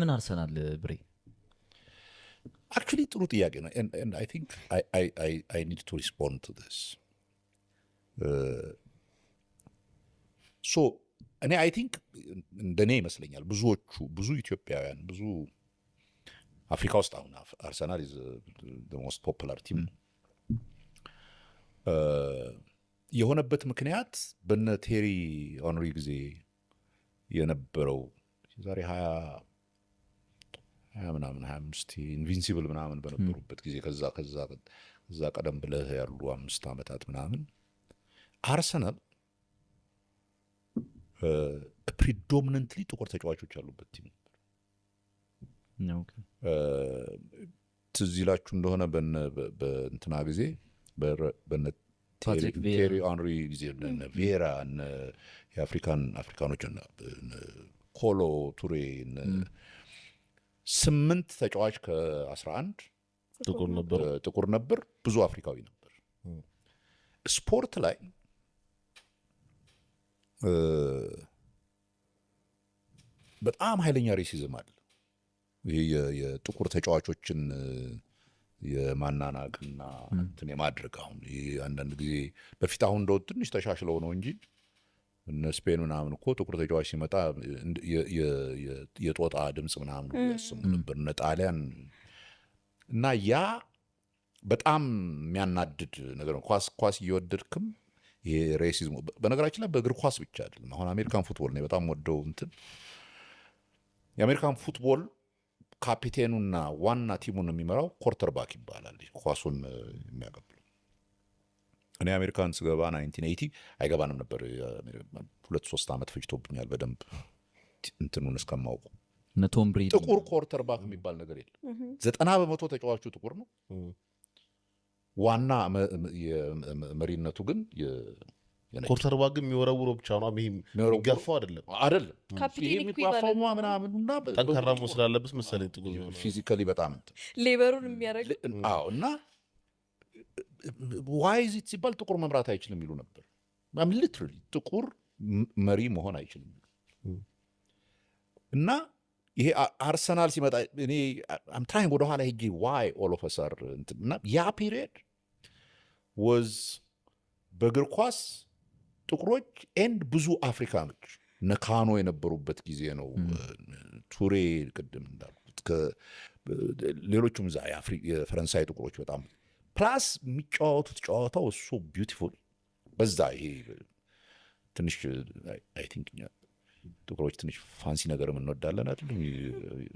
ምን አርሰናል ብሬ Actually, ጥሩ ጥያቄ ነው. And I think I need to respond to this. So እኔ I think እንደኔ ይመስለኛል ብዙ ኢትዮጵያውያን ብዙ አፍሪካ ውስጥ አሁን አርሰናል is the most popular team የሆነበት ምክንያት በነ ቴሪ ኦንሪ ጊዜ የነበረው ዛሬ 20 ምናምን 25 ኢንቪንሲብል ምናምን በነበሩበት ጊዜ ከዛ ቀደም ብለህ ያሉ 5 ዓመታት ምናምን አርሰናል ፕሪዶሚናንትሊ ጥቁር ተጫዋቾች ያሉበት ቲም ነበር። ትዝ ይላችሁ እንደሆነ በእንትና ጊዜ በነ ቴሪ ኦንሪ ጊዜ ቬራ የአፍሪካኖች ኮሎ ቱሬ 8 ተጫዋች ከ11 ጥቁር ነበር፣ ብዙ አፍሪካዊ ነበር። ስፖርት ላይ በጣም ኃይለኛ ሬሲዝም አለ። ይሄ የጥቁር ተጫዋቾችን የማናናቅና እንትን የማድረግ አሁን አንዳንድ ጊዜ በፊት አሁን እንደው ትንሽ ተሻሽለው ነው እንጂ እነ ስፔን ምናምን እኮ ጥቁር ተጫዋች ሲመጣ የጦጣ ድምፅ ምናምን ያሰሙ ነበር እነ ጣሊያን። እና ያ በጣም የሚያናድድ ነገር ነው። ኳስ እየወደድክም ይሄ ሬሲዝሙ በነገራችን ላይ በእግር ኳስ ብቻ አይደለም። አሁን አሜሪካን ፉትቦል ነው በጣም ወደው እንትን የአሜሪካን ፉትቦል ካፒቴኑና ዋና ቲሙን የሚመራው ኮርተርባክ ይባላል። ኳሱን የሚያቀብለው እኔ አሜሪካን ስገባ 1980 አይገባንም ነበር። 2-3 ዓመት ፈጅቶብኛል በደንብ እንትኑን እስከማውቁ። ቶም ብሬዲ ጥቁር ኮርተርባክ የሚባል ነገር የለም። 90% ተጫዋቹ ጥቁር ነው። ዋና መሪነቱ ግን ኮርተርባክ ግን የሚወረውረው ብቻ ነው። የሚገፋው አይደለም የሚገፋው ምናምንና ጠንካራ መሆን ስላለበት መሰለኝ ጥቁር ፊዚካሊ በጣም ሌበሩን የሚያደርግ እና ዋይዝ ሲባል ጥቁር መምራት አይችልም ይሉ ነበር። ሊትራሊ ጥቁር መሪ መሆን አይችልም። እና ይሄ አርሰናል ሲመጣ እኔ አም ትራይንግ ወደ ኋላ ሄጄ ዋይ ኦል ኦፍ አስ አር እና ያ ፒሪየድ ወዝ በእግር ኳስ ጥቁሮች ኤንድ ብዙ አፍሪካኖች ነካኖ የነበሩበት ጊዜ ነው። ቱሬ ቅድም እንዳልኩት ሌሎቹም እዛ የፈረንሳይ ጥቁሮች በጣም ፕላስ የሚጫወቱት ጨዋታው እሱ ቢዩቲፉል በዛ ይሄ ትንሽ አይ ቲንክ ጥቁሮች ትንሽ ፋንሲ ነገር እንወዳለን አይደል?